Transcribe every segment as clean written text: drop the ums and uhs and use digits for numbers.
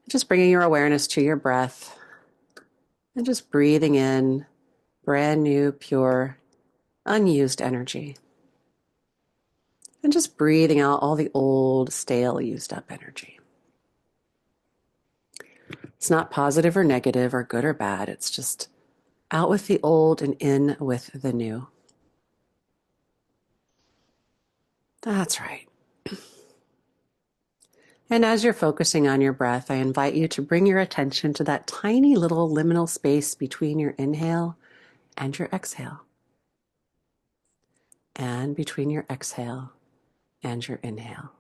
Just bringing your awareness to your breath and just breathing in brand new, pure, unused energy. And just breathing out all the old, stale, used up energy. It's not positive or negative or good or bad. It's just out with the old and in with the new. That's right. And as you're focusing on your breath, I invite you to bring your attention to that tiny little liminal space between your inhale and your exhale, and between your exhale and your inhale.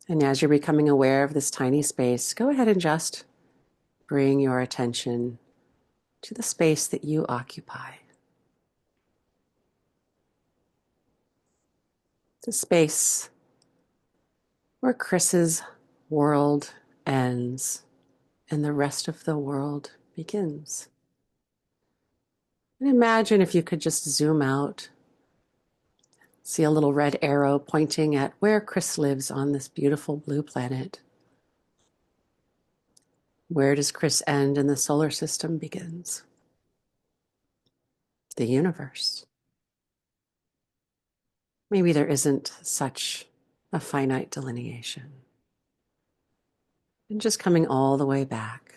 And as you're becoming aware of this tiny space, go ahead and just bring your attention to the space that you occupy. The space where Chris's world ends and the rest of the world begins. And imagine if you could just zoom out, see a little red arrow pointing at where Chris lives on this beautiful blue planet. Where does Chris end and the solar system begins? The universe. Maybe there isn't such a finite delineation. And just coming all the way back.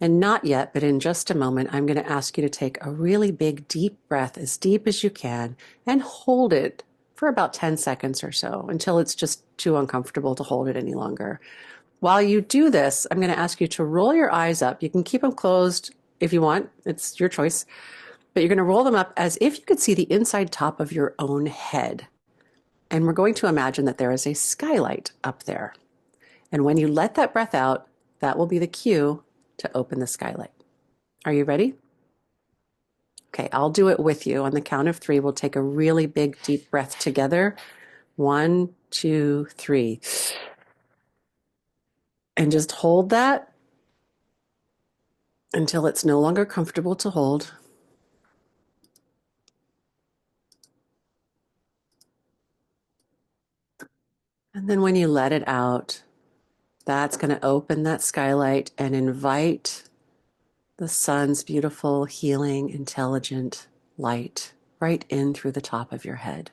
And not yet, but in just a moment, I'm going to ask you to take a really big, deep breath, as deep as you can, and hold it for about 10 seconds or so until it's just too uncomfortable to hold it any longer. While you do this, I'm going to ask you to roll your eyes up. You can keep them closed if you want. It's your choice. But you're going to roll them up as if you could see the inside top of your own head. And we're going to imagine that there is a skylight up there. And when you let that breath out, that will be the cue to open the skylight. Are you ready? Okay, I'll do it with you. On the count of 3, we'll take a really big, deep breath together. 1, 2, 3. And just hold that until it's no longer comfortable to hold. And then when you let it out, that's going to open that skylight and invite the sun's beautiful, healing, intelligent light right in through the top of your head.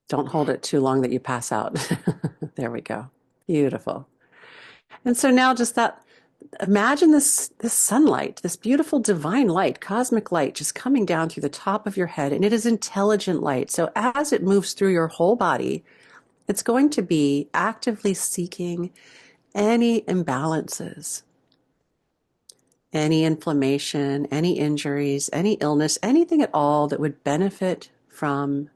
Don't hold it too long that you pass out. There we go. Beautiful. And so now just that, imagine this sunlight, this beautiful divine light, cosmic light, just coming down through the top of your head. And it is intelligent light. So as it moves through your whole body, it's going to be actively seeking any imbalances, any inflammation, any injuries, any illness, anything at all that would benefit from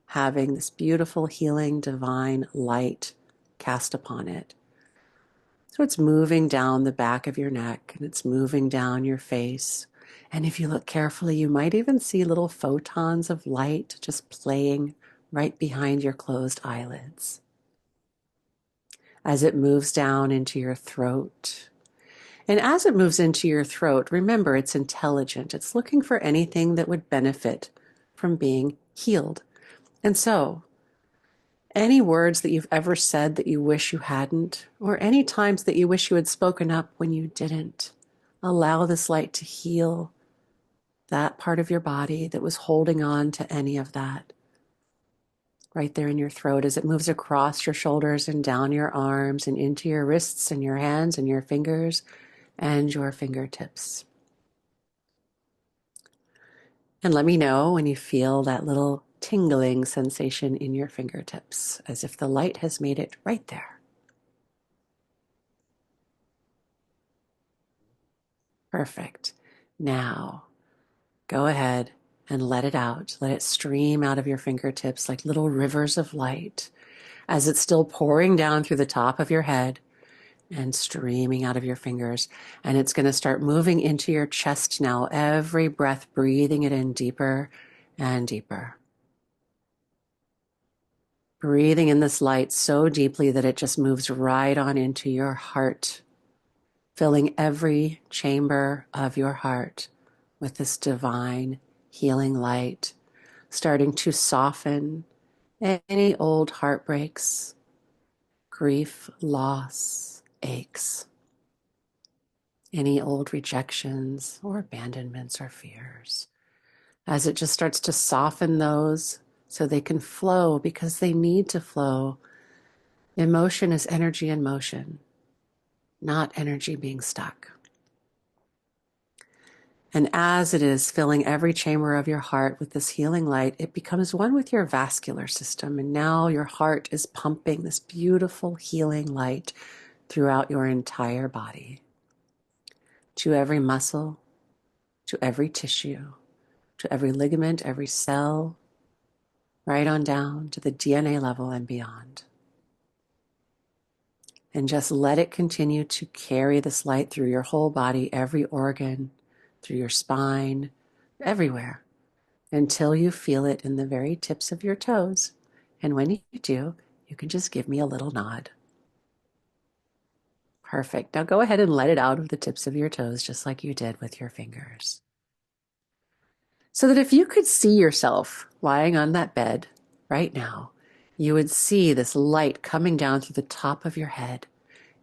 having this beautiful, healing, divine light cast upon it. So it's moving down the back of your neck and it's moving down your face. And if you look carefully, you might even see little photons of light just playing right behind your closed eyelids. As it moves down into your throat. And as it moves into your throat, remember it's intelligent. It's looking for anything that would benefit from being healed. And so, any words that you've ever said that you wish you hadn't, or any times that you wish you had spoken up when you didn't, allow this light to heal that part of your body that was holding on to any of that. Right there in your throat as it moves across your shoulders and down your arms and into your wrists and your hands and your fingers and your fingertips. And let me know when you feel that little tingling sensation in your fingertips, as if the light has made it right there. Perfect. Now, go ahead and let it out. Let it stream out of your fingertips like little rivers of light as it's still pouring down through the top of your head and streaming out of your fingers. And it's going to start moving into your chest now, every breath, breathing it in deeper and deeper. Breathing in this light so deeply that it just moves right on into your heart filling every chamber of your heart with this divine healing light, starting to soften any old heartbreaks, grief, loss, aches, any old rejections or abandonments or fears, as it just starts to soften those so they can flow because they need to flow. Emotion is energy in motion, not energy being stuck. And as it is filling every chamber of your heart with this healing light, it becomes one with your vascular system. And now your heart is pumping this beautiful healing light throughout your entire body, to every muscle, to every tissue, to every ligament, every cell, right on down to the DNA level and beyond. And just let it continue to carry this light through your whole body, every organ, through your spine, everywhere, until you feel it in the very tips of your toes. And when you do, you can just give me a little nod. Perfect. Now go ahead and let it out of the tips of your toes, just like you did with your fingers. So that if you could see yourself lying on that bed right now, you would see this light coming down through the top of your head,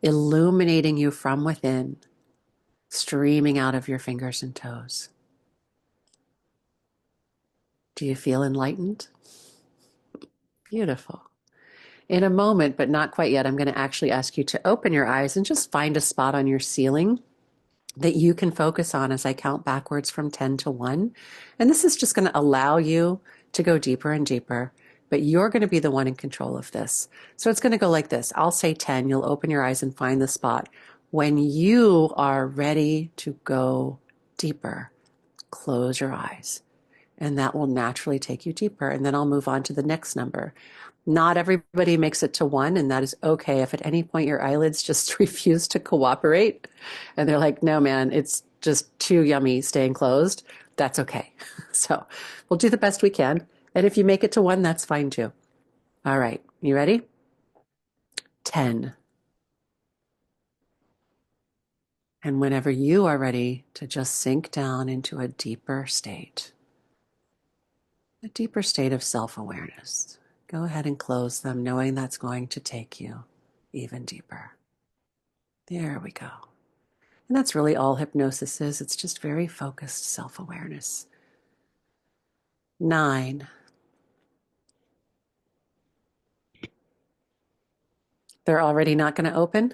illuminating you from within, streaming out of your fingers and toes. Do you feel enlightened? Beautiful. In a moment, but not quite yet, I'm going to actually ask you to open your eyes and just find a spot on your ceiling that you can focus on as I count backwards from 10 to 1. And this is just going to allow you to go deeper and deeper, but you're going to be the one in control of this. So it's going to go like this. I'll say 10. You'll open your eyes and find the spot. When you are ready to go deeper, close your eyes. And that will naturally take you deeper. And then I'll move on to the next number. Not everybody makes it to 1, and that is okay. If at any point your eyelids just refuse to cooperate and they're like, no, man, it's just too yummy staying closed, that's okay. So we'll do the best we can. And if you make it to 1, that's fine too. All right, you ready? 10. And whenever you are ready to just sink down into a deeper state of self-awareness, go ahead and close them, knowing that's going to take you even deeper. There we go. And that's really all hypnosis is. It's just very focused self-awareness. 9. They're already not going to open?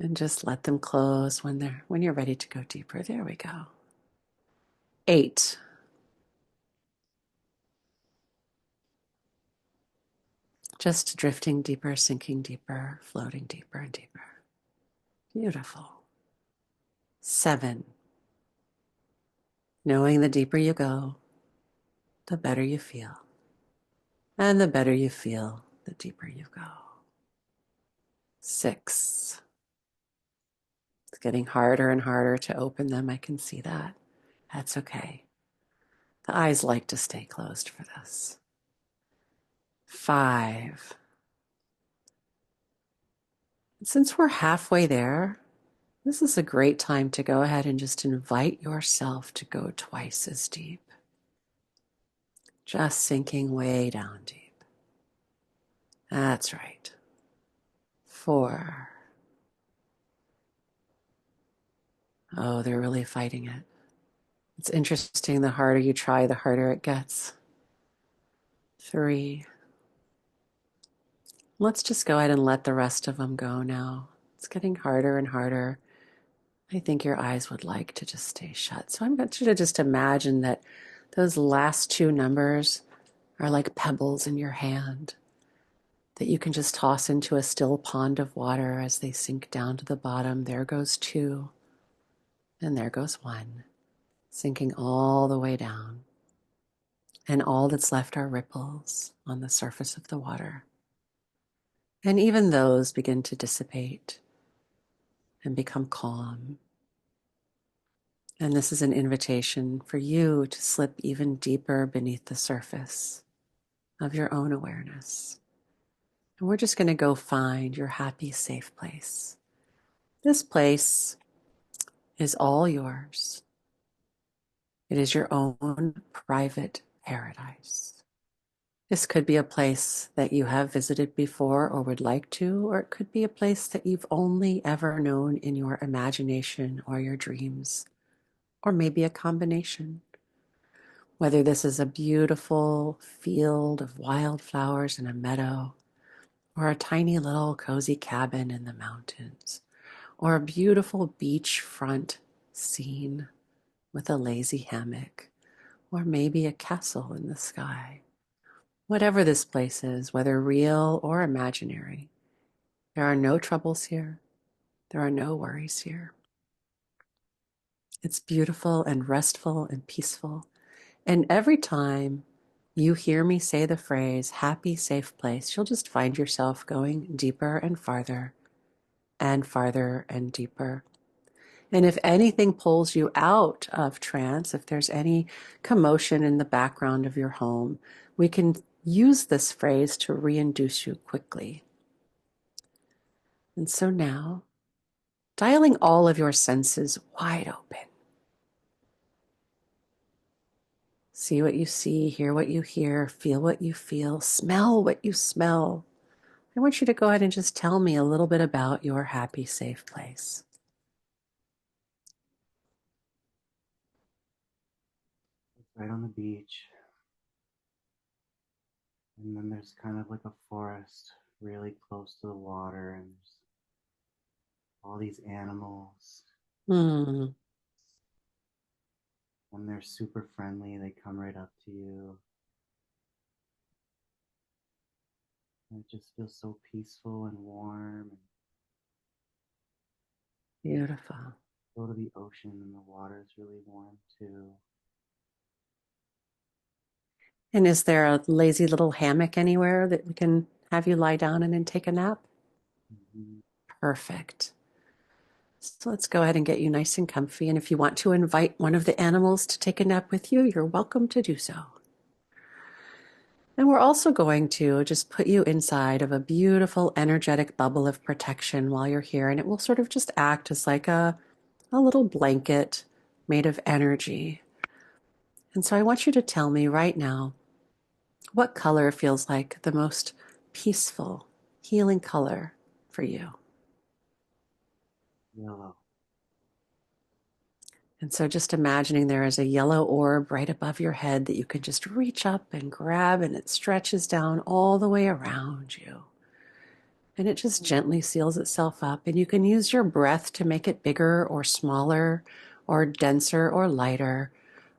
And just let them close when you're ready to go deeper. There we go. 8. Just drifting deeper, sinking deeper, floating deeper and deeper. Beautiful. 7. Knowing the deeper you go, the better you feel. And the better you feel, the deeper you go. 6. It's getting harder and harder to open them. I can see that. That's okay. The eyes like to stay closed for this. 5. Since we're halfway there, this is a great time to go ahead and just invite yourself to go twice as deep. Just sinking way down deep. That's right. 4. Oh, they're really fighting it. It's interesting. The harder you try, the harder it gets. 3. Let's just go ahead and let the rest of them go now. It's getting harder and harder. I think your eyes would like to just stay shut. So I want you to just imagine that those last 2 numbers are like pebbles in your hand that you can just toss into a still pond of water as they sink down to the bottom. There goes 2, and there goes 1, sinking all the way down. And all that's left are ripples on the surface of the water. And even those begin to dissipate and become calm. And this is an invitation for you to slip even deeper beneath the surface of your own awareness. And we're just going to go find your happy, safe place. This place is all yours. It is your own private paradise. This could be a place that you have visited before or would like to, or it could be a place that you've only ever known in your imagination or your dreams, or maybe a combination. Whether this is a beautiful field of wildflowers in a meadow, or a tiny little cozy cabin in the mountains, or a beautiful beachfront scene with a lazy hammock, or maybe a castle in the sky. Whatever this place is, whether real or imaginary, there are no troubles here. There are no worries here. It's beautiful and restful and peaceful. And every time you hear me say the phrase happy, safe place, you'll just find yourself going deeper and farther and deeper. And if anything pulls you out of trance, if there's any commotion in the background of your home, we can use this phrase to reinduce you quickly. And so now, dialing all of your senses wide open. See what you see, hear what you hear, feel what you feel, smell what you smell. I want you to go ahead and just tell me a little bit about your happy, safe place. It's right on the beach. And then there's kind of like a forest really close to the water, and there's all these animals, Hmm, and they're super friendly. They come right up to you. And it just feels so peaceful and warm. And beautiful. go to the ocean, and the water is really warm too. And is there a lazy little hammock anywhere that we can have you lie down in and take a nap? Mm-hmm. Perfect. So let's go ahead and get you nice and comfy. And if you want to invite one of the animals to take a nap with you, you're welcome to do so. And we're also going to just put you inside of a beautiful, energetic bubble of protection while you're here. And it will sort of just act as like a little blanket made of energy. And so I want you to tell me right now what color feels like the most peaceful, healing color for you. Yellow. And so just imagining there is a yellow orb right above your head that you can just reach up and grab, and it stretches down all the way around you. And it just gently seals itself up. And you can use your breath to make it bigger or smaller or denser or lighter,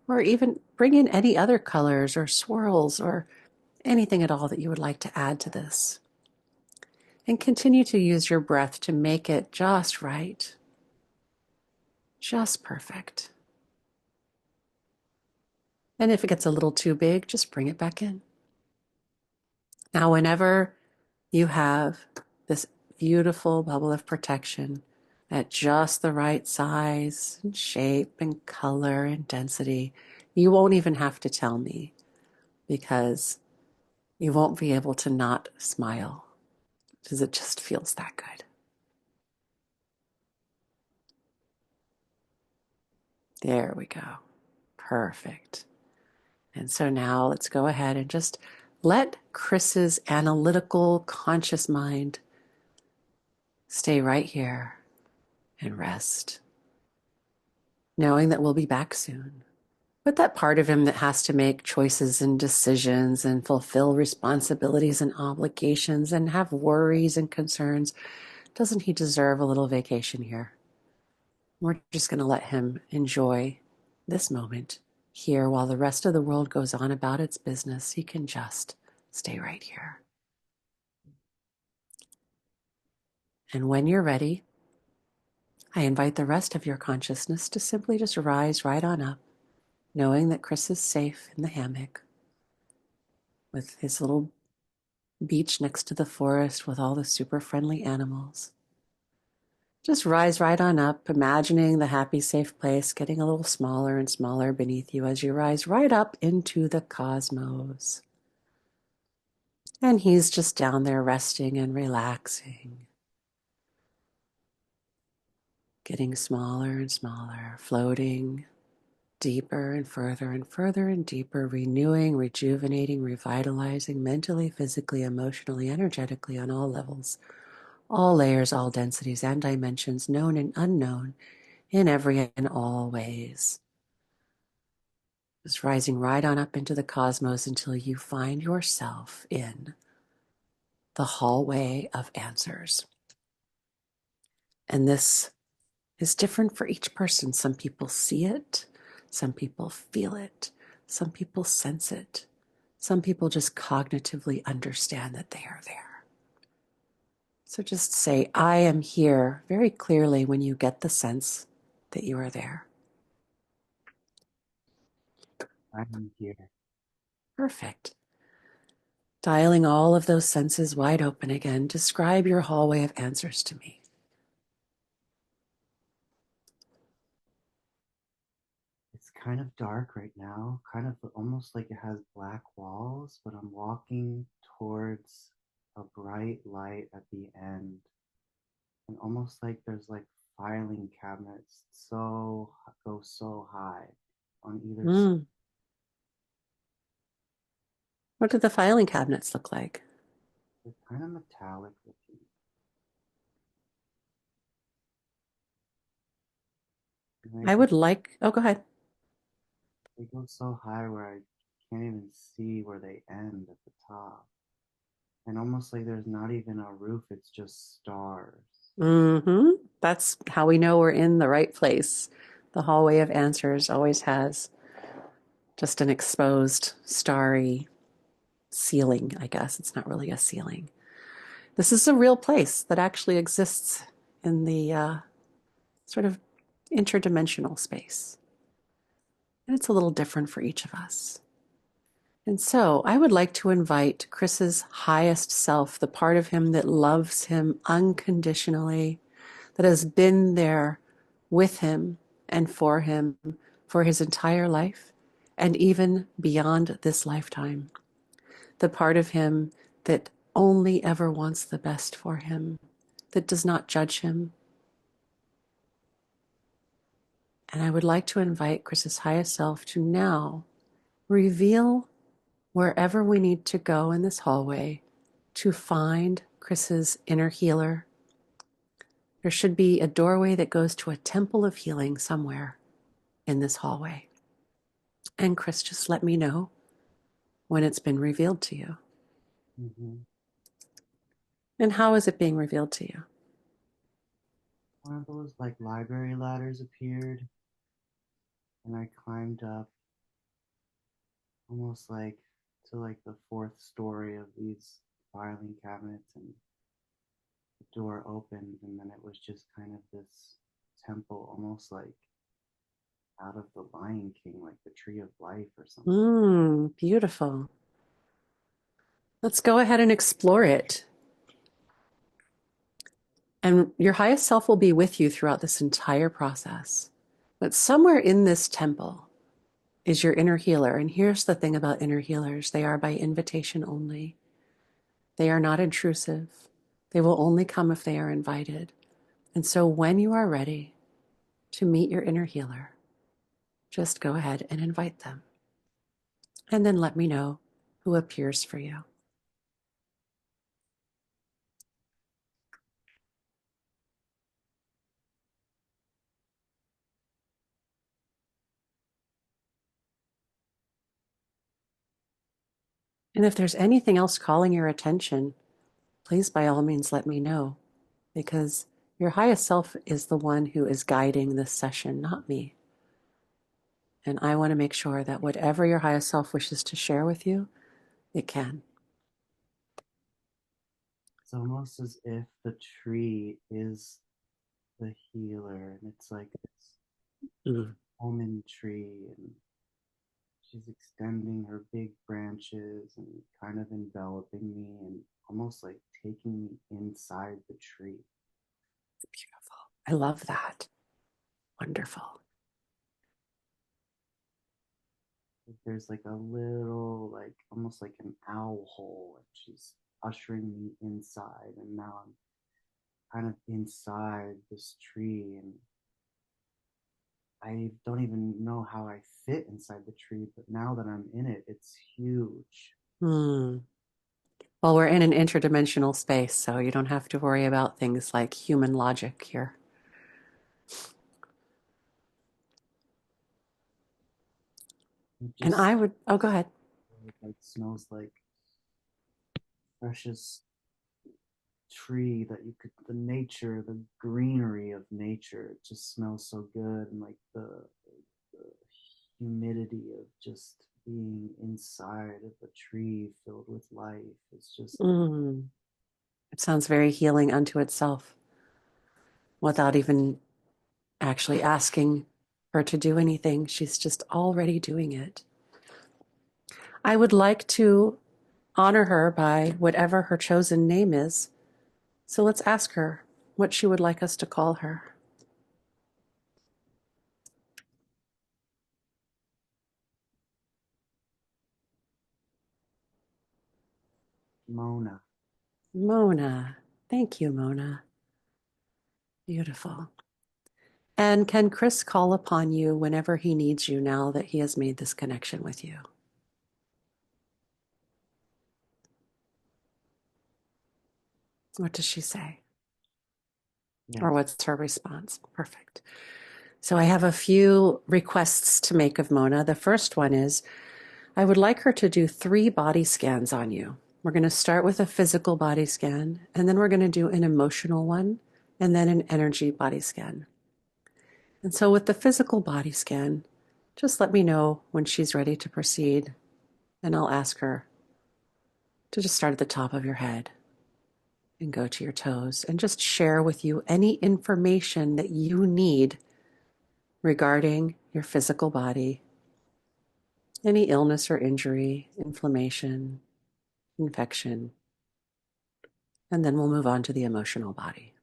or even bring in any other colors or swirls or anything at all that you would like to add to this. And continue to use your breath to make it just right, just perfect. And if it gets a little too big, just bring it back in. Now, whenever you have this beautiful bubble of protection at just the right size and shape and color and density, you won't even have to tell me because you won't be able to not smile because it just feels that good. There we go. Perfect. And so now let's go ahead and just let Chris's analytical, conscious mind stay right here and rest, knowing that we'll be back soon. But that part of him that has to make choices and decisions and fulfill responsibilities and obligations and have worries and concerns, doesn't he deserve a little vacation here? We're just going to let him enjoy this moment here while the rest of the world goes on about its business. He can just stay right here. And when you're ready, I invite the rest of your consciousness to simply just rise right on up, knowing that Chris is safe in the hammock with his little beach next to the forest with all the super friendly animals. Just rise right on up, imagining the happy, safe place getting a little smaller and smaller beneath you as you rise right up into the cosmos. And he's just down there resting and relaxing, getting smaller and smaller, floating deeper and further and further and deeper, renewing, rejuvenating, revitalizing mentally, physically, emotionally, energetically on all levels, all layers, all densities and dimensions, known and unknown, in every and all ways. Just rising right on up into the cosmos until you find yourself in the hallway of answers. And this is different for each person. Some people see it, some people feel it, some people sense it, some people just cognitively understand that they are there. So just say, I am here very clearly when you get the sense that you are there. I am here. Perfect. Dialing all of those senses wide open again, describe your hallway of answers to me. It's kind of dark right now, kind of almost like it has black walls, but I'm walking towards a bright light at the end. And almost like there's like filing cabinets go so high on either side. Mm. What do the filing cabinets look like? They're kind of metallic looking. I would like, oh, go ahead. They go so high where I can't even see where they end at the top. And almost like there's not even a roof, it's just stars. That's how we know we're in the right place. The hallway of answers always has just an exposed, starry ceiling, I guess. It's not really a ceiling. This is a real place that actually exists in the sort of interdimensional space. And it's a little different for each of us. And so I would like to invite Chris's highest self, the part of him that loves him unconditionally, that has been there with him and for him for his entire life and even beyond this lifetime. The part of him that only ever wants the best for him, that does not judge him. And I would like to invite Chris's highest self to now reveal wherever we need to go in this hallway to find Chris's inner healer. There should be a doorway that goes to a temple of healing somewhere in this hallway. And Chris, just let me know when it's been revealed to you. Mm-hmm. And how is it being revealed to you? One of those like library ladders appeared, and I climbed up almost like to like the fourth story of these filing cabinets, and the door opened, and then it was just kind of this temple, almost like out of the Lion King, like the Tree of Life or something. Beautiful. Let's go ahead and explore it. And your highest self will be with you throughout this entire process. But somewhere in this temple is your inner healer. And here's the thing about inner healers, they are by invitation only. They are not intrusive. They will only come if they are invited. And so when you are ready to meet your inner healer, just go ahead and invite them. And then let me know who appears for you. And if there's anything else calling your attention, please by all means let me know, because your highest self is the one who is guiding this session, not me. And I want to make sure that whatever your highest self wishes to share with you, it can. It's almost as if the tree is the healer, and it's like this Mm. almond tree, and she's extending her big branches and kind of enveloping me and almost like taking me inside the tree. Beautiful. I love that. Wonderful. there's like a little, like almost like an owl hole, and she's ushering me inside. And now I'm kind of inside this tree, and I don't even know how I fit inside the tree, but now that I'm in it, it's huge. Hmm. Well, we're in an interdimensional space, so you don't have to worry about things like human logic here. It And just I would, oh, go ahead. like smells like precious tree that you could, the nature, the greenery of nature, it just smells so good. And like the humidity of just being inside of a tree filled with life. It's just, Mm. It sounds very healing unto itself without even actually asking her to do anything. She's just already doing it. I would like to honor her by whatever her chosen name is. So let's ask her what she would like us to call her. Mona. Mona. Thank you, Mona. Beautiful. And can Chris call upon you whenever he needs you now that he has made this connection with you? What does she say? Or Yes. what's her response? Perfect. So I have a few requests to make of Mona. The first one is I would like her to do 3 body scans on you. We're going to start with a physical body scan, and then we're going to do an emotional one, and then an energy body scan. And so with the physical body scan, just let me know when she's ready to proceed, and I'll ask her to just start at the top of your head and go to your toes and just share with you any information that you need regarding your physical body, any illness or injury, inflammation, infection, and then we'll move on to the emotional body.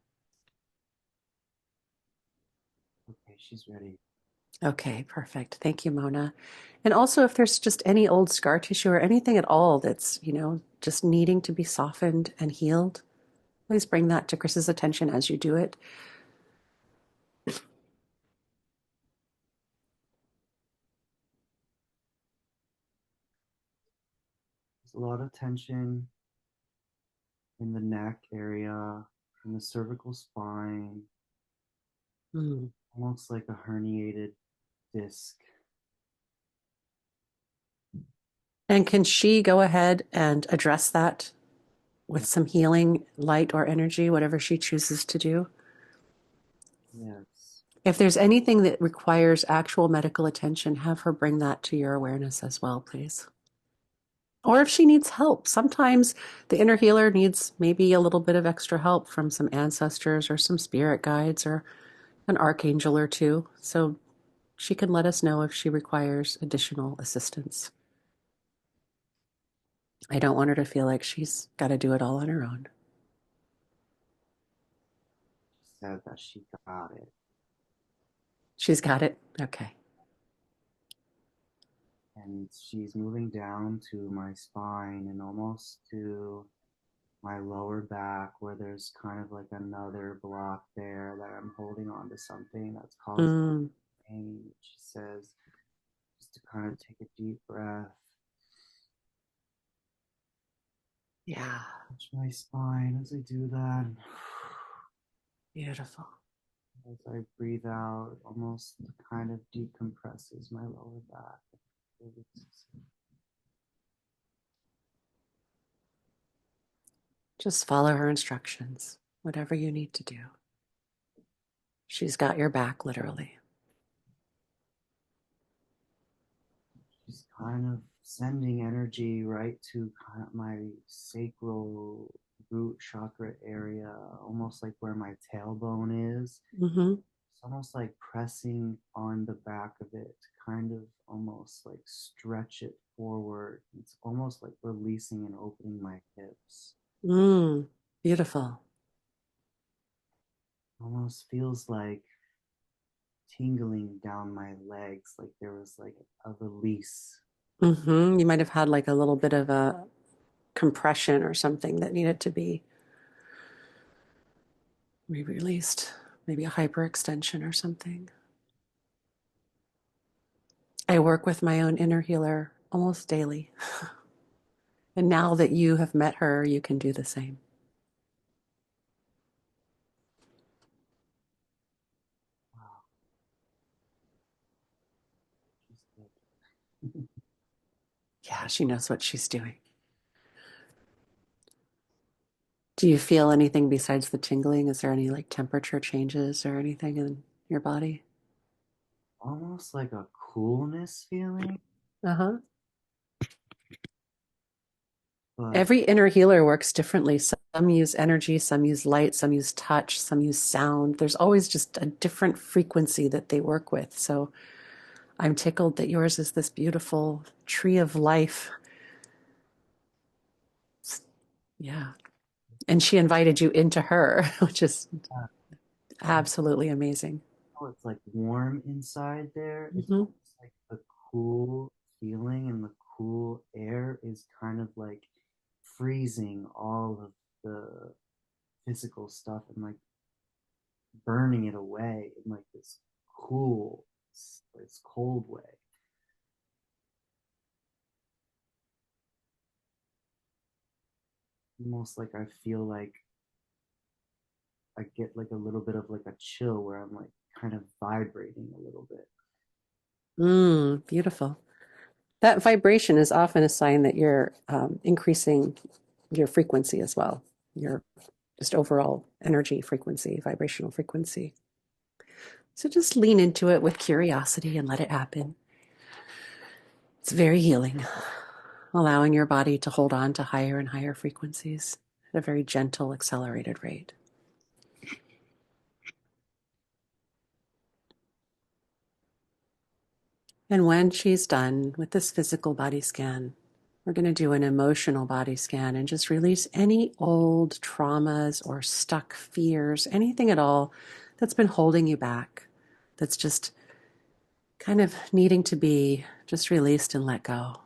Okay, she's ready. Okay, perfect. Thank you, Mona. And also, if there's just any old scar tissue or anything at all that's, just needing to be softened and healed, please bring that to Chris's attention as you do it. There's a lot of tension in the neck area, in the cervical spine, Mm. almost like a herniated disc. And can she go ahead and address that with Yeah, some healing light or energy, whatever she chooses to do? yes. If there's anything that requires actual medical attention, have her bring that to your awareness as well, please. Or if she needs help, sometimes the inner healer needs maybe a little bit of extra help from some ancestors or some spirit guides or an archangel or two. So she can let us know if she requires additional assistance. I don't want her to feel like she's got to do it all on her own. She said that she got it. She's got it. Okay. And she's moving down to my spine and almost to my lower back where there's kind of like another block there that I'm holding on to something that's causing Mm, pain. She says just to kind of take a deep breath, yeah. touch my spine as I do that. Beautiful. As I breathe out, almost kind of decompresses my lower back. Just follow her instructions, whatever you need to do. She's got your back, literally. She's kind of sending energy right to kind of my sacral root chakra area, almost like where my tailbone is. Mm-hmm. It's almost like pressing on the back of it to kind of almost like stretch it forward. It's almost like releasing and opening my hips. Mm, beautiful. Almost feels like tingling down my legs, like there was like a release. You might have had like a little bit of a compression or something that needed to be released, maybe a hyperextension or something. I work with my own inner healer almost daily. And now that you have met her, you can do the same. Wow, she's good. Yeah, she knows what she's doing. Do you feel anything besides the tingling? Is there any like temperature changes or anything in your body? Almost like a coolness feeling, Uh-huh. but Every inner healer works differently. Some use energy, some use light, some use touch, some use sound. There's always just a different frequency that they work with. So I'm tickled that yours is this beautiful tree of life. Yeah. And she invited you into her, which is I absolutely amazing. know it's like warm inside there. It's Hmm. almost like the cool feeling and the cool air is kind of like freezing all of the physical stuff and like burning it away in like this cool, this cold way. Almost like I feel like I get like a little bit of like a chill where I'm like kind of vibrating a little bit. Beautiful. That vibration is often a sign that you're increasing your frequency as well, your just overall energy frequency, vibrational frequency. So just lean into it with curiosity and let it happen. It's very healing, allowing your body to hold on to higher and higher frequencies at a very gentle, accelerated rate. And when she's done with this physical body scan, we're going to do an emotional body scan and just release any old traumas or stuck fears, anything at all that's been holding you back, that's just kind of needing to be just released and let go.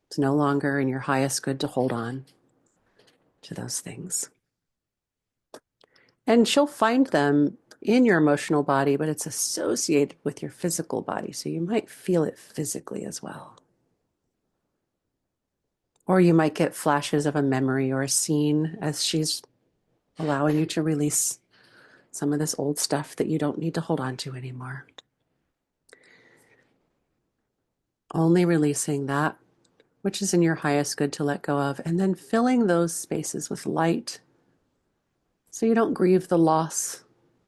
It's no longer in your highest good to hold on to those things. And she'll find them in your emotional body, but it's associated with your physical body. So you might feel it physically as well. Or you might get flashes of a memory or a scene as she's allowing you to release some of this old stuff that you don't need to hold on to anymore. Only releasing that which is in your highest good to let go of, and then filling those spaces with light so you don't grieve the loss.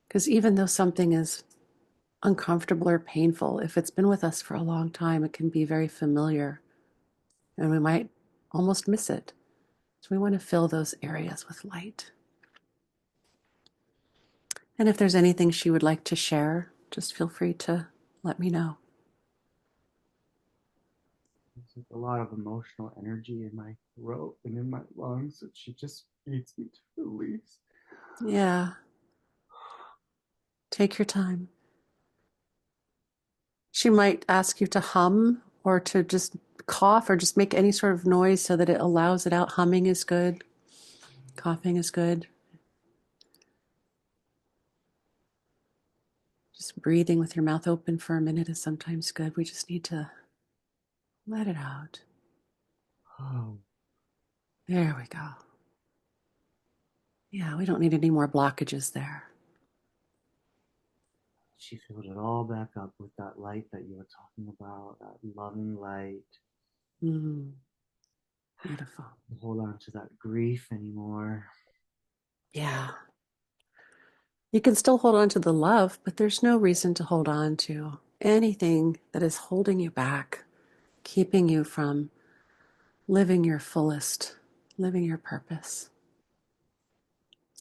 Because even though something is uncomfortable or painful, if it's been with us for a long time, it can be very familiar and we might almost miss it. So we want to fill those areas with light. And if there's anything she would like to share, just feel free to let me know. There's like a lot of emotional energy in my throat and in my lungs that she just needs me to release. Yeah, take your time. She might ask you to hum or to just cough or just make any sort of noise so that it allows it out. Humming is good, coughing is good. Just breathing with your mouth open for a minute is sometimes good. We just need to let it out. Oh, There we go. Yeah, we don't need any more blockages there. she filled it all back up with that light that you were talking about, that loving light. Mm, beautiful. Don't hold on to that grief anymore. Yeah. You can still hold on to the love, but there's no reason to hold on to anything that is holding you back, keeping you from living your fullest, living your purpose,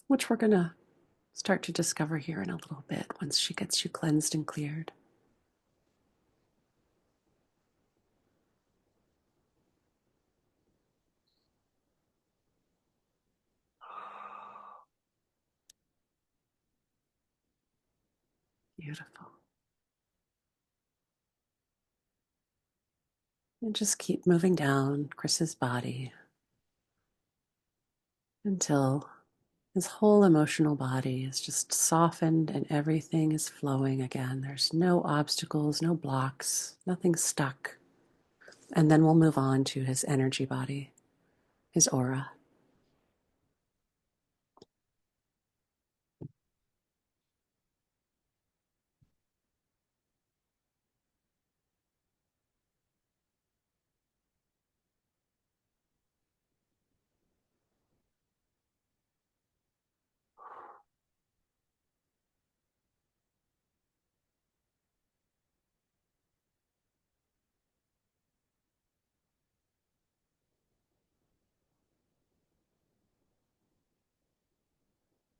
which we're going to start to discover here in a little bit once she gets you cleansed and cleared. Beautiful. And just keep moving down Chris's body until his whole emotional body is just softened and everything is flowing again. There's no obstacles, no blocks, nothing stuck. And then we'll move on to his energy body, his aura.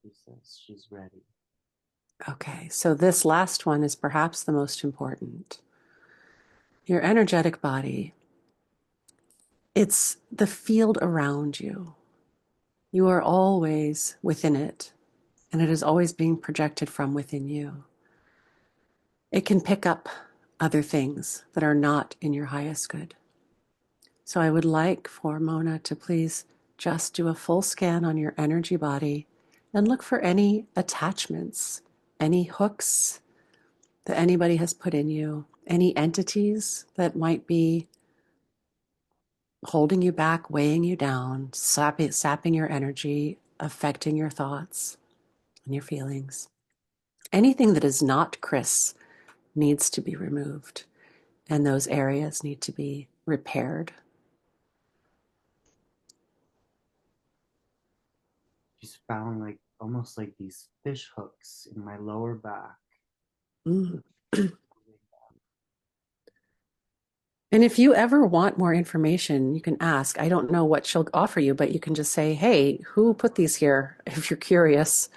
She says she's ready. Okay, so this last one is perhaps the most important. Your energetic body, it's the field around you. You are always within it, and it is always being projected from within you. It can pick up other things that are not in your highest good. So I would like for Mona to please just do a full scan on your energy body and look for any attachments, any hooks that anybody has put in you, any entities that might be holding you back, weighing you down, sapping your energy, affecting your thoughts and your feelings. Anything that is not Chris needs to be removed, and those areas need to be repaired. She's found like almost like these fish hooks in my lower back. Mm. And if you ever want more information, you can ask. I don't know what she'll offer you, but you can just say, hey, who put these here? If you're curious,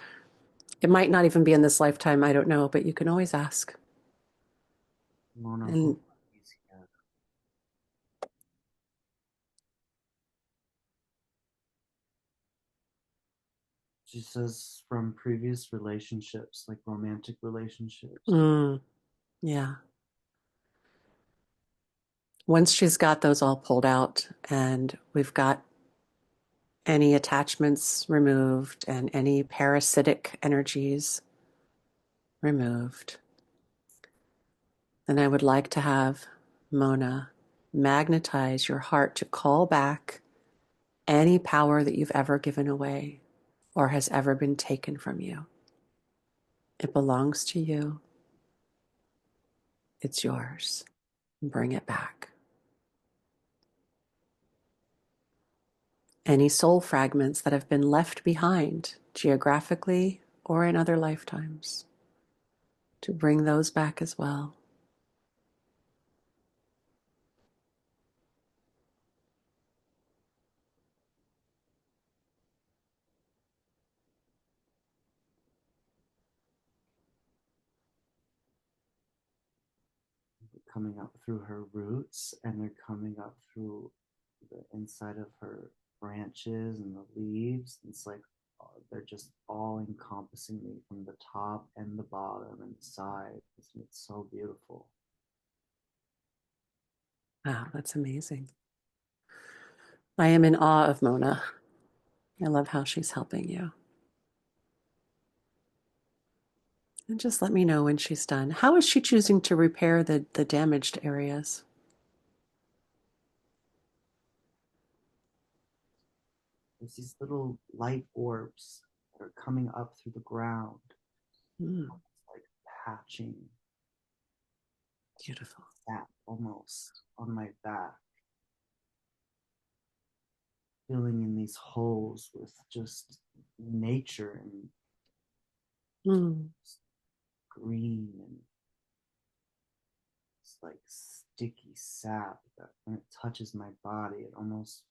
it might not even be in this lifetime. I don't know, but you can always ask. Mona, who And put these here? She says from previous relationships, like romantic relationships. yeah, once she's got those all pulled out and we've got any attachments removed and any parasitic energies removed, then I would like to have Mona magnetize your heart to call back any power that you've ever given away or has ever been taken from you. It belongs to you. It's yours. Bring it back. Any soul fragments that have been left behind geographically or in other lifetimes, to bring those back as well. They're coming up through her roots and they're coming up through the inside of her branches and the leaves. It's like they're just all encompassing me from the top and the bottom and the sides. It's so beautiful. Wow, that's amazing. I am in awe of Mona. I love how she's helping you. And just let me know when she's done. How is she choosing to repair the damaged areas? There's these little light orbs that are coming up through the ground, Mm, like patching beautiful. sap almost on my back, filling in these holes with just nature and Mm, green and it's like sticky sap that when it touches my body, it almost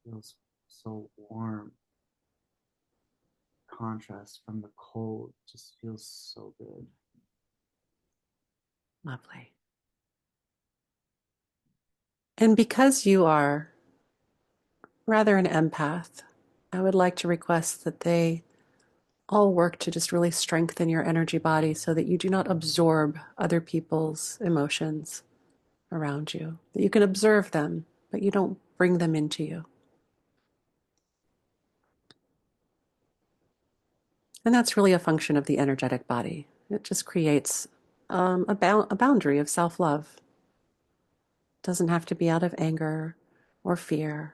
feels so warm. Contrast from the cold just feels so good. lovely. And because you are rather an empath, I would like to request that they all work to just really strengthen your energy body so that you do not absorb other people's emotions. around you, that you can observe them, but you don't bring them into you. And that's really a function of the energetic body. It just creates a boundary of self love. Doesn't have to be out of anger or fear.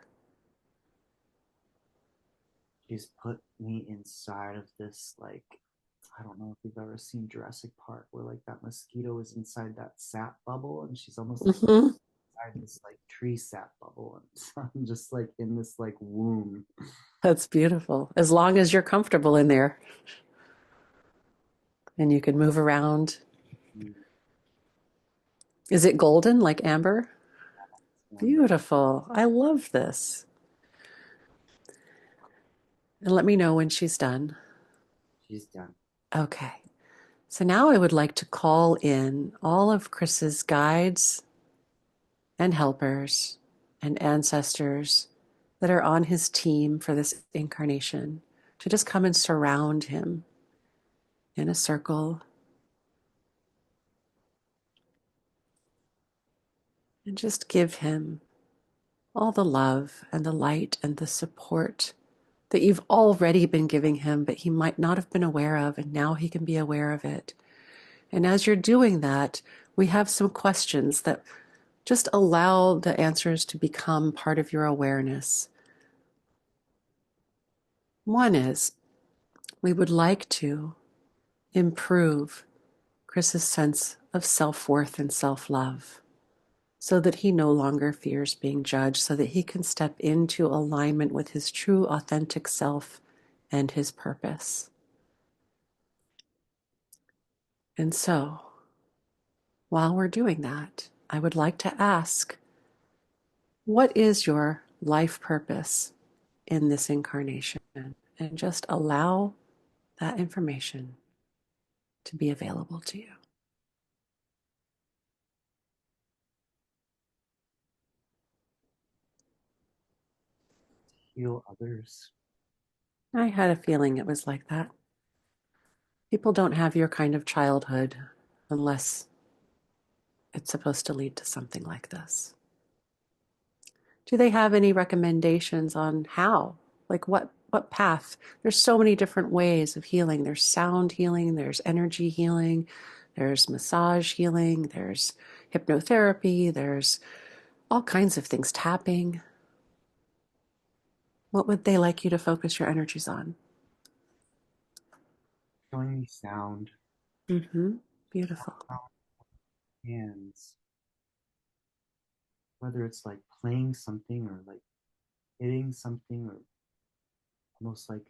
She's put me inside of this, like, I don't know if you've ever seen Jurassic Park, where like that mosquito is inside that sap bubble, and she's almost like Hmm. inside this like tree sap bubble, and so I'm just like in this like womb. That's beautiful. As long as you're comfortable in there and you can move around. Is it golden like amber? Beautiful. I love this. And let me know when she's done. She's done. Okay. So now I would like to call in all of Chris's guides and helpers and ancestors that are on his team for this incarnation to just come and surround him in a circle and just give him all the love and the light and the support that you've already been giving him, but he might not have been aware of, and now he can be aware of it. And as you're doing that, we have some questions that just allow the answers to become part of your awareness. One is, we would like to improve Chris's sense of self worth and self love so that he no longer fears being judged, so that he can step into alignment with his true, authentic self and his purpose. And so, while we're doing that, I would like to ask, what is your life purpose in this incarnation? And just allow that information to be available to you. Heal others. I had a feeling it was like that. People don't have your kind of childhood unless it's supposed to lead to something like this. Do they have any recommendations on how? Like what path? There's so many different ways of healing. There's sound healing, there's energy healing, there's massage healing, there's hypnotherapy, there's all kinds of things, tapping. What would they like you to focus your energies on? Showing me sound. Mm-hmm. Beautiful. Sound, hands. Whether it's like playing something or like hitting something or almost like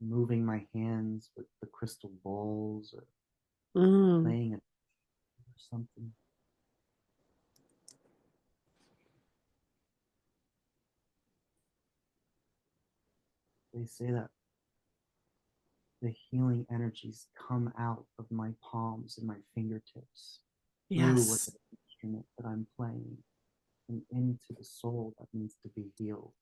moving my hands with the crystal bowls or Mm. playing it or something. They say that the healing energies come out of my palms and my fingertips through Yes. whatever instrument that I'm playing and into the soul that needs to be healed.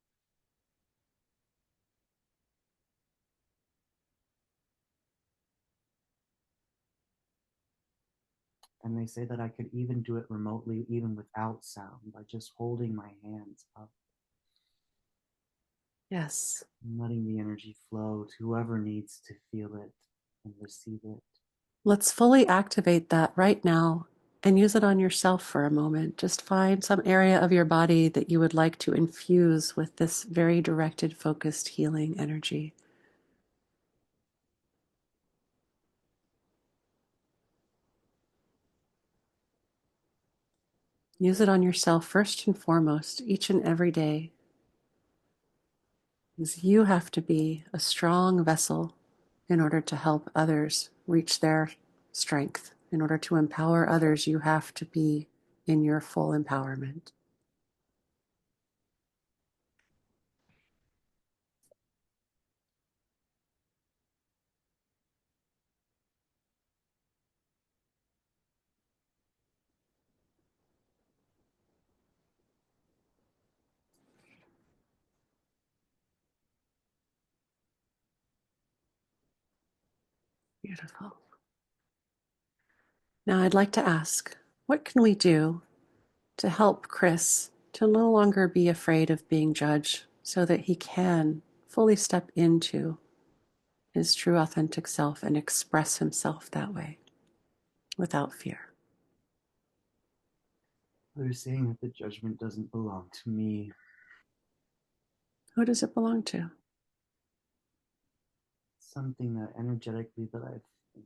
And they say that I could even do it remotely, even without sound, by just holding my hands up Yes. and letting the energy flow to whoever needs to feel it and receive it. Let's fully activate that right now and use it on yourself for a moment. Just find some area of your body that you would like to infuse with this very directed, focused healing energy. Use it on yourself first and foremost, each and every day. Because you have to be a strong vessel in order to help others reach their strength. In order to empower others, you have to be in your full empowerment. Beautiful. Now, I'd like to ask, what can we do to help Chris to no longer be afraid of being judged so that he can fully step into his true authentic self and express himself that way without fear. They're saying that the judgment doesn't belong to me. Who does it belong to? Something that energetically that I've been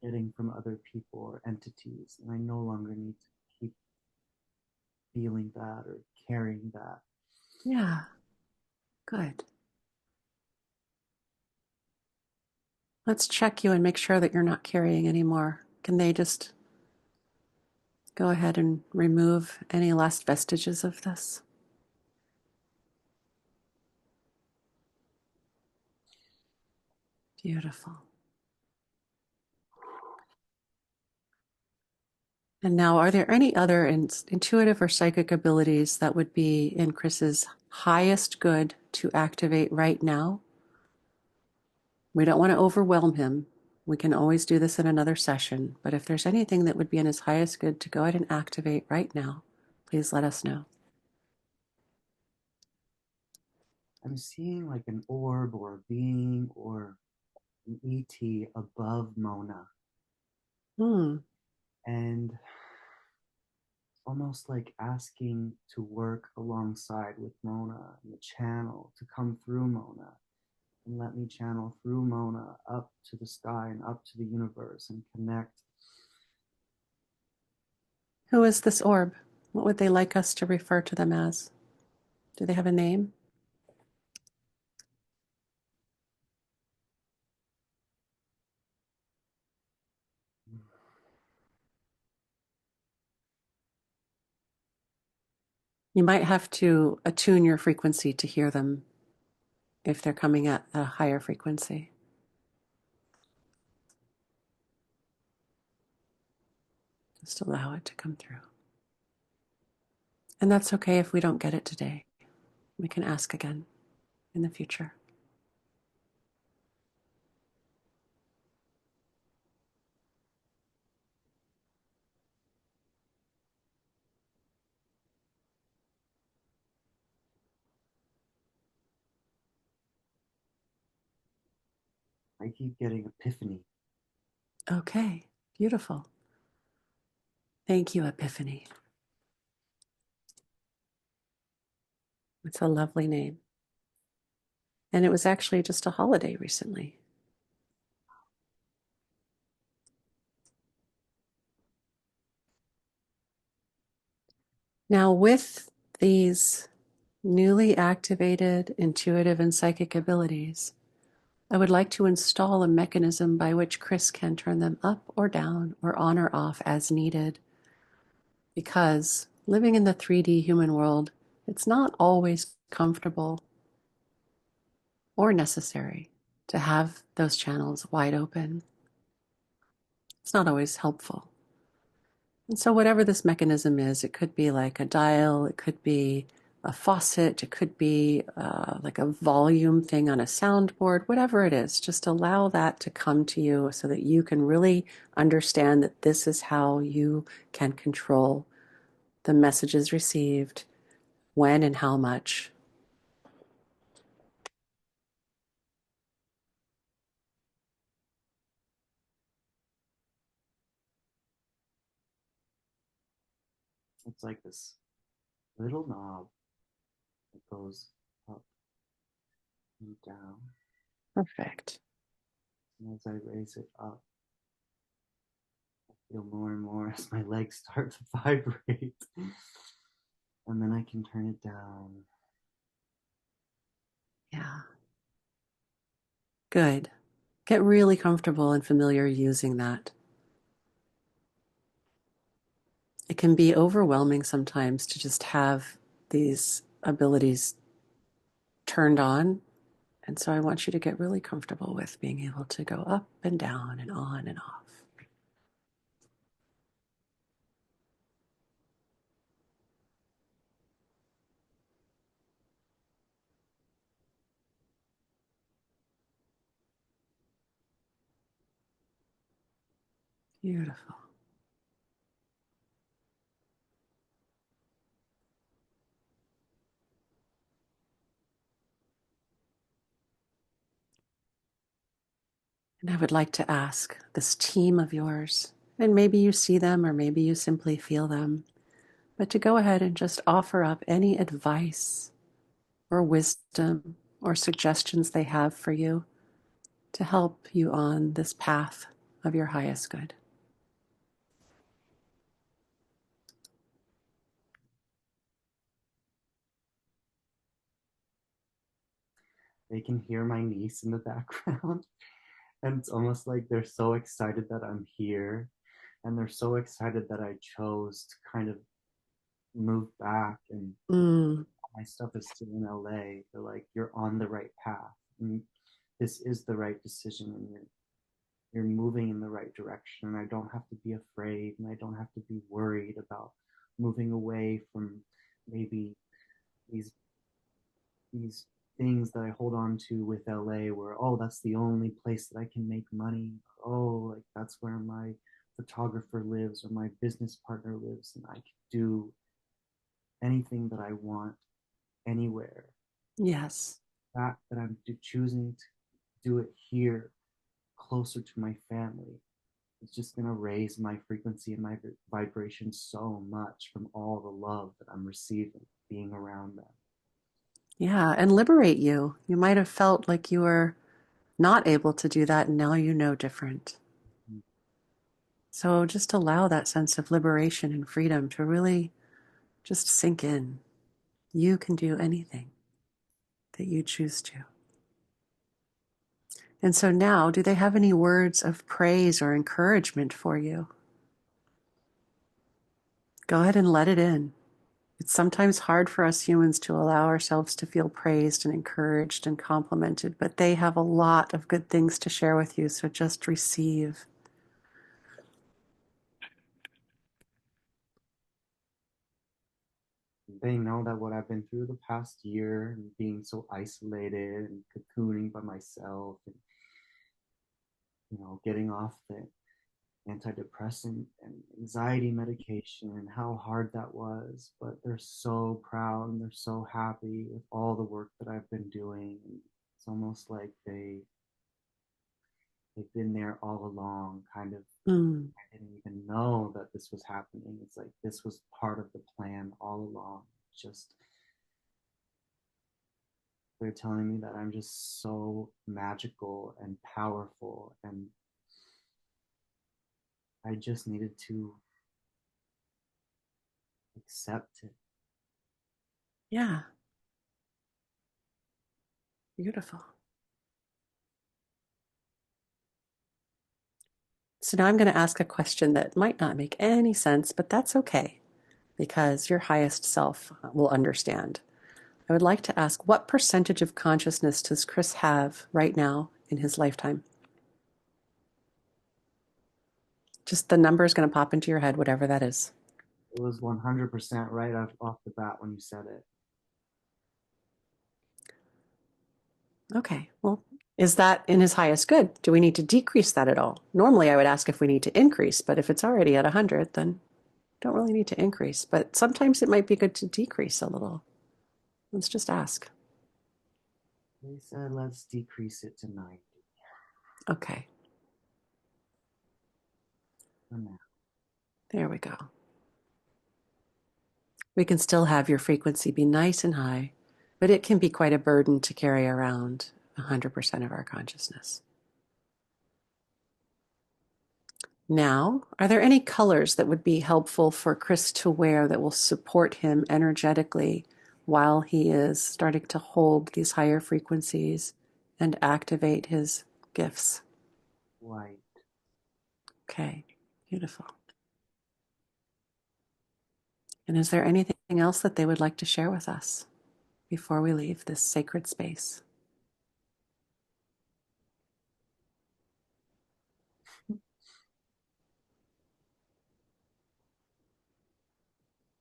getting from other people or entities, and I no longer need to keep feeling that or carrying that. Yeah, good. Let's check you and make sure that you're not carrying anymore. Can they just go ahead and remove any last vestiges of this? Beautiful. And now, are there any other intuitive or psychic abilities that would be in Chris's highest good to activate right now? We don't want to overwhelm him. We can always do this in another session, but if there's anything that would be in his highest good to go ahead and activate right now, please let us know. I'm seeing like an orb or a being or an ET above Mona, Hmm. and almost like asking to work alongside with Mona and the channel to come through Mona and let me channel through Mona up to the sky and up to the universe and connect. Who is this orb? What would they like us to refer to them as? Do they have a name? You might have to attune your frequency to hear them if they're coming at a higher frequency. Just allow it to come through. And that's okay if we don't get it today. We can ask again in the future. I keep getting epiphany. Okay, beautiful. Thank you, Epiphany. It's a lovely name. And it was actually just a holiday recently. Now, with these newly activated intuitive and psychic abilities, I would like to install a mechanism by which Chris can turn them up or down or on or off as needed. Because living in the 3D human world, it's not always comfortable or necessary to have those channels wide open. It's not always helpful. And so, whatever this mechanism is, it could be like a dial, it could be a faucet, it could be like a volume thing on a soundboard, whatever it is, just allow that to come to you so that you can really understand that this is how you can control the messages received, when and how much. It's like this little knob that goes up and down. Perfect. And as I raise it up, I feel more and more as my legs start to vibrate. And then I can turn it down. Yeah. Good. Get really comfortable and familiar using that. It can be overwhelming sometimes to just have these abilities turned on. And so I want you to get really comfortable with being able to go up and down and on and off. Beautiful. And I would like to ask this team of yours, and maybe you see them or maybe you simply feel them, but to go ahead and just offer up any advice or wisdom or suggestions they have for you to help you on this path of your highest good. They can hear my niece in the background. And it's almost like they're so excited that I'm here. And they're so excited that I chose to kind of move back and Mm, my stuff is still in LA. They're like, you're on the right path. And this is the right decision and you're moving in the right direction. And I don't have to be afraid and I don't have to be worried about moving away from maybe these these things that I hold on to with LA where oh that's the only place that I can make money. Oh, like that's where my photographer lives or my business partner lives and I can do anything that I want anywhere. yes. That I'm choosing to do it here closer to my family. It's just going to raise my frequency and my vibration so much from all the love that I'm receiving being around them. Yeah, and liberate you. You might have felt like you were not able to do that, and now you know different. So just allow that sense of liberation and freedom to really just sink in. You can do anything that you choose to. And so now, do they have any words of praise or encouragement for you? Go ahead and let it in. It's sometimes hard for us humans to allow ourselves to feel praised and encouraged and complimented, but they have a lot of good things to share with you, so just receive. They know that what I've been through the past year and being so isolated and cocooning by myself and getting off the antidepressant and anxiety medication and how hard that was, but they're so proud and they're so happy with all the work that I've been doing. It's almost like they've been there all along, kind of. Mm, I didn't even know that this was happening. It's like this was part of the plan all along. Just they're telling me that I'm just so magical and powerful and I just needed to accept it. yeah, beautiful. So now I'm going to ask a question that might not make any sense, but that's okay because your highest self will understand. I would like to ask, what percentage of consciousness does Chris have right now in his lifetime? Just the number is going to pop into your head, whatever that is. It was 100% right off the bat when you said it. Okay, well, is that in his highest good? Do we need to decrease that at all? Normally, I would ask if we need to increase, but if it's already at 100, then don't really need to increase. But sometimes it might be good to decrease a little. Let's just ask. They said let's decrease it to 90 Okay, for now. there we go. We can still have your frequency be nice and high, but it can be quite a burden to carry around 100% of our consciousness. Now, are there any colors that would be helpful for Chris to wear that will support him energetically while he is starting to hold these higher frequencies and activate his gifts? White. Okay, beautiful. And is there anything else that they would like to share with us before we leave this sacred space?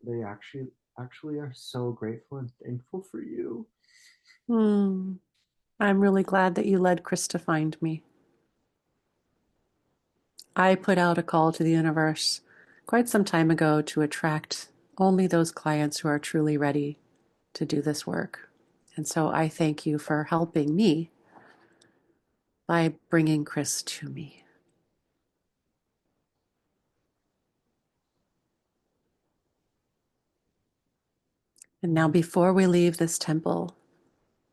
They actually are so grateful and thankful for you. Hmm. I'm really glad that you led Chris to find me. I put out a call to the universe quite some time ago to attract only those clients who are truly ready to do this work. And so I thank you for helping me by bringing Chris to me. And now, before we leave this temple,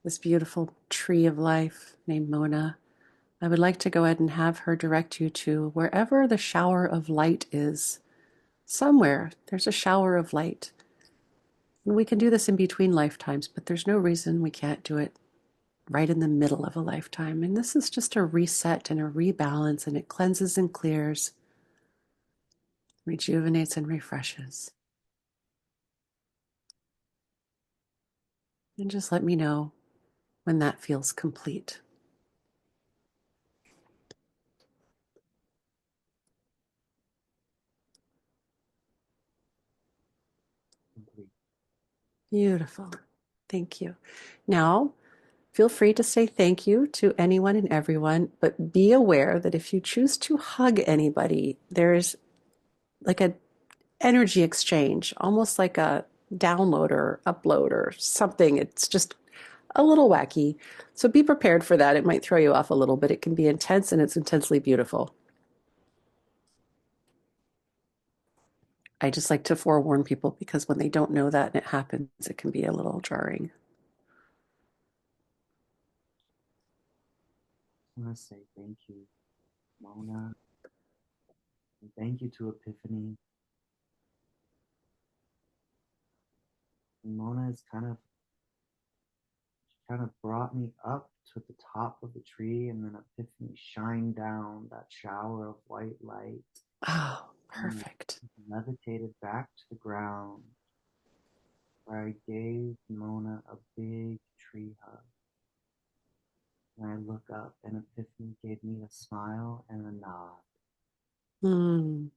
this beautiful tree of life named Mona, I would like to go ahead and have her direct you to wherever the shower of light is. Somewhere there's a shower of light. And we can do this in between lifetimes, but there's no reason we can't do it right in the middle of a lifetime. And this is just a reset and a rebalance, and it cleanses and clears, rejuvenates and refreshes. And just let me know when that feels complete. Complete. Beautiful. Thank you. Now, feel free to say thank you to anyone and everyone, but be aware that if you choose to hug anybody, there's like a energy exchange, almost like a download or upload or something. It's just a little wacky. So be prepared for that. It might throw you off a little bit. It can be intense and it's intensely beautiful. I just like to forewarn people because when they don't know that and it happens, it can be a little jarring. I want to say thank you, Mona, and thank you to Epiphany. And Mona is kind of brought me up to the top of the tree, and then Epiphany shined down that shower of white light Oh, and perfect. levitated back to the ground, where I gave Mona a big tree hug. And I look up, and Epiphany gave me a smile and a nod. Mm.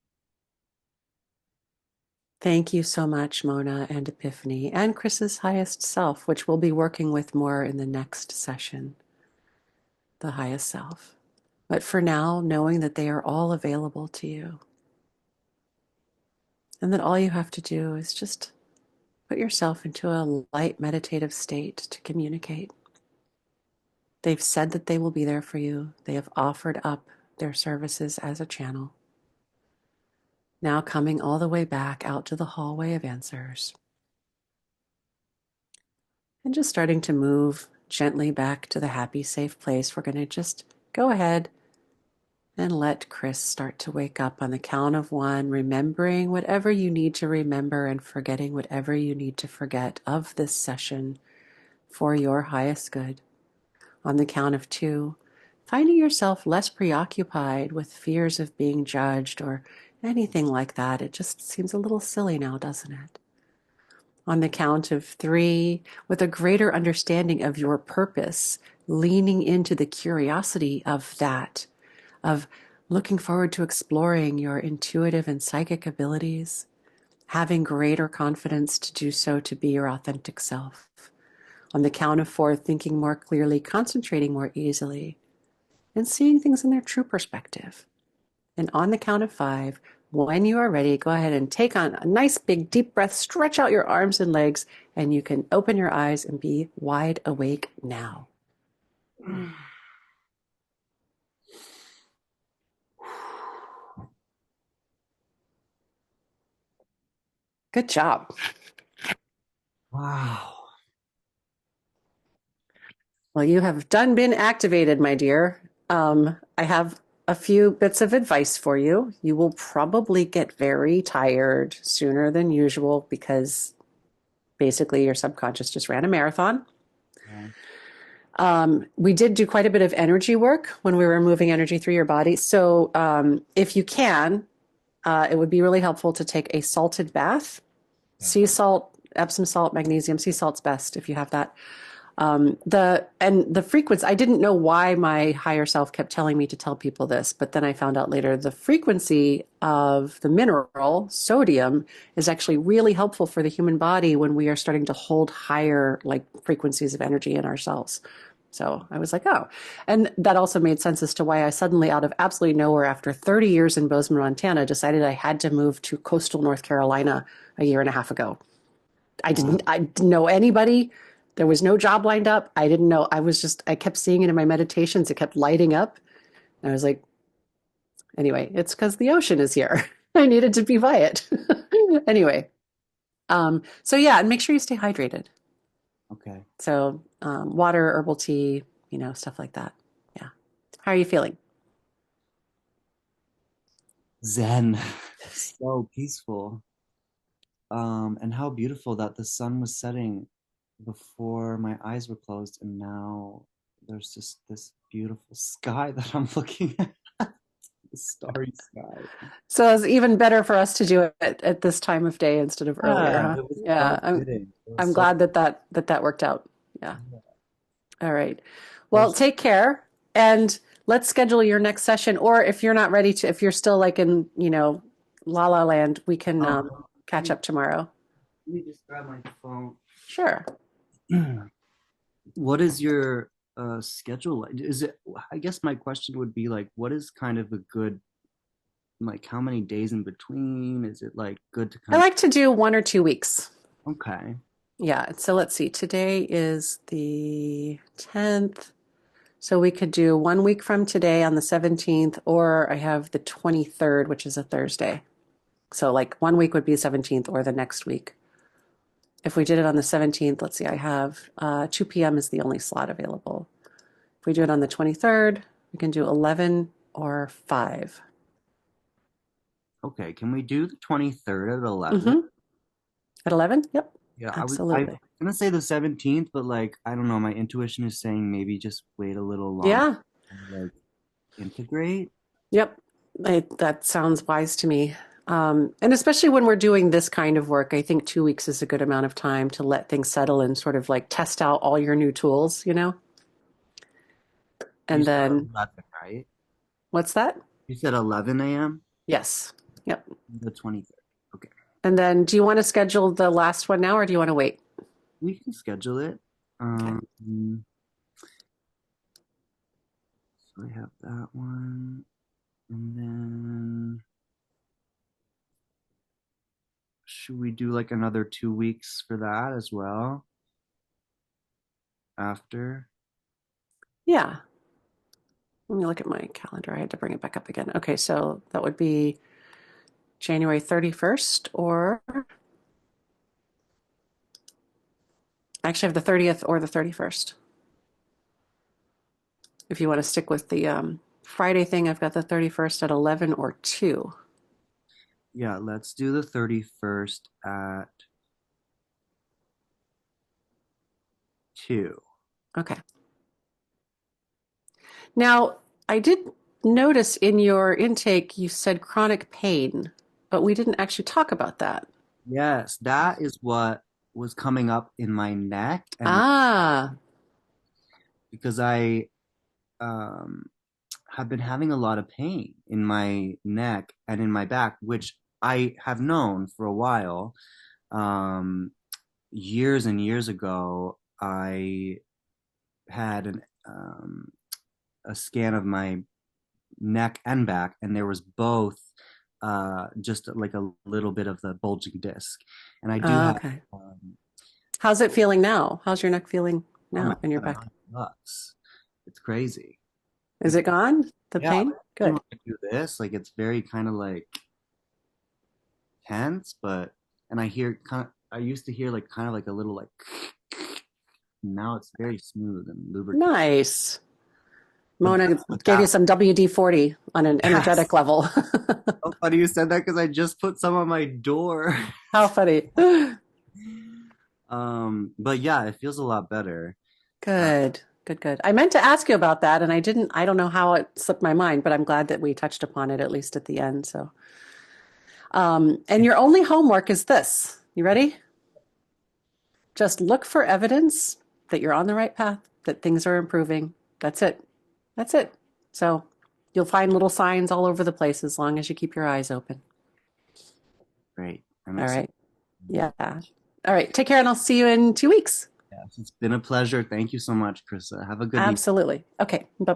Thank you so much, Mona and Epiphany, and Chris's highest self, which we'll be working with more in the next session, the highest self. But for now, knowing that they are all available to you, and that all you have to do is just put yourself into a light meditative state to communicate. They've said that they will be there for you. They have offered up their services as a channel. Now coming all the way back out to the hallway of answers. And just starting to move gently back to the happy, safe place. We're going to just go ahead and let Chris start to wake up on the count of one, remembering whatever you need to remember and forgetting whatever you need to forget of this session for your highest good. On the count of two, finding yourself less preoccupied with fears of being judged or anything like that. It just seems a little silly now, doesn't it? On the count of three, with a greater understanding of your purpose, leaning into the curiosity of that, of looking forward to exploring your intuitive and psychic abilities, having greater confidence to do so, to be your authentic self. On the count of four, thinking more clearly, concentrating more easily, and seeing things in their true perspective. And on the count of five, when you are ready, go ahead and take on a nice big deep breath, stretch out your arms and legs, and you can open your eyes and be wide awake now. Good job. Wow. Well, you have done been activated, my dear. I have a few bits of advice for you. You will probably get very tired sooner than usual because basically your subconscious just ran a marathon. Yeah. We did do quite a bit of energy work when we were moving energy through your body. So if you can, it would be really helpful to take a salted bath. Sea salt, Epsom salt, magnesium. Sea salt's best if you have that. The frequency, I didn't know why my higher self kept telling me to tell people this, but then I found out later the frequency of the mineral sodium is actually really helpful for the human body when we are starting to hold higher like frequencies of energy in ourselves. So I was like, oh, and that also made sense as to why I suddenly, out of absolutely nowhere, after 30 years in Bozeman, Montana, decided I had to move to coastal North Carolina a year and a half ago. I didn't know anybody. There was no job lined up. I didn't know. I kept seeing it in my meditations. It kept lighting up. And I was like, anyway, it's because the ocean is here. I needed to be by it. Anyway, so yeah, and make sure you stay hydrated. Okay. So water, herbal tea, stuff like that. Yeah. How are you feeling? Zen. So peaceful. And how beautiful that the sun was setting before my eyes were closed, and now there's just this beautiful sky that I'm looking at, the starry sky. So it's even better for us to do it at this time of day instead of earlier, Yeah, huh? it was Yeah, so fitting. It was I'm so glad that worked out. Yeah. All right. Well, there's take care and let's schedule your next session. Or if you're not ready to, if you're still like in, La La Land, we can oh, let catch me up tomorrow. let me just grab my phone. Sure. What is your schedule like? Is it, I guess my question would be like, what is kind of a good, like, how many days in between? Is it like good to I kind like to do 1 or 2 weeks. of, okay. Yeah. So let's see. Today is the 10th. So we could do 1 week from today on the 17th, or I have the 23rd, which is a Thursday. So like 1 week would be 17th or the next week. If we did it on the 17th, let's see, I have 2 p.m. is the only slot available. If we do it on the 23rd, we can do 11 or 5. Okay, can we do the 23rd at 11? Mm-hmm. At 11? Yep, Yeah, I was absolutely. gonna say the 17th, but like I don't know, my intuition is saying maybe just wait a little longer Yeah, and like integrate. yep. That sounds wise to me. And especially when we're doing this kind of work, I think 2 weeks is a good amount of time to let things settle and sort of like test out all your new tools. You And said then 11, right? what's that? You said 11 a.m. Yes. Yep. the 23rd. Okay, And then do you want to schedule the last one now or do you want to wait? we can schedule it. Okay. So we have that one, and then should we do like another 2 weeks for that as well after? Yeah. Let me look at my calendar. I had to bring it back up again. Okay, so that would be January 31st, or actually I have the 30th or the 31st. If you want to stick with the Friday thing, I've got the 31st at 11 or 2. Yeah, let's do the 31st at 2. Okay. Now, I did notice in your intake you said chronic pain, but we didn't actually talk about that. Yes, that is what was coming up in my neck and Ah, because I um have been having a lot of pain in my neck and in my back, which I have known for a while. Um, Years and years ago, I had a scan of my neck and back, and there was both just like a little bit of the bulging disc. And I do have, okay. um, How's it feeling now? How's your neck feeling oh my now in your God, back? it sucks. It's crazy. Is it gone? The Yeah, pain? when Good. I do this, like it's very kind of like tense, but and I hear kind of, I used to hear like kind of like a little like now it's very smooth and lubricated. Nice. But Mona that's what's gave you happening. some WD-40 on an energetic Yes. level. So funny you said that because I just put some on my door. How funny. But yeah, it feels a lot better. Uh, Good, good, good. I meant to ask you about that and I don't know how it slipped my mind, but I'm glad that we touched upon it at least at the end. So, and your only homework is this. You ready? Just look for evidence that you're on the right path, that things are improving. That's it. That's it. So you'll find little signs all over the place as long as you keep your eyes open. Great. I'm All excited. right. Yeah. All right. Take care, and I'll see you in 2 weeks. Yes, it's been a pleasure. Thank you so much, Krista. Have a good evening. Absolutely. Okay. Bye.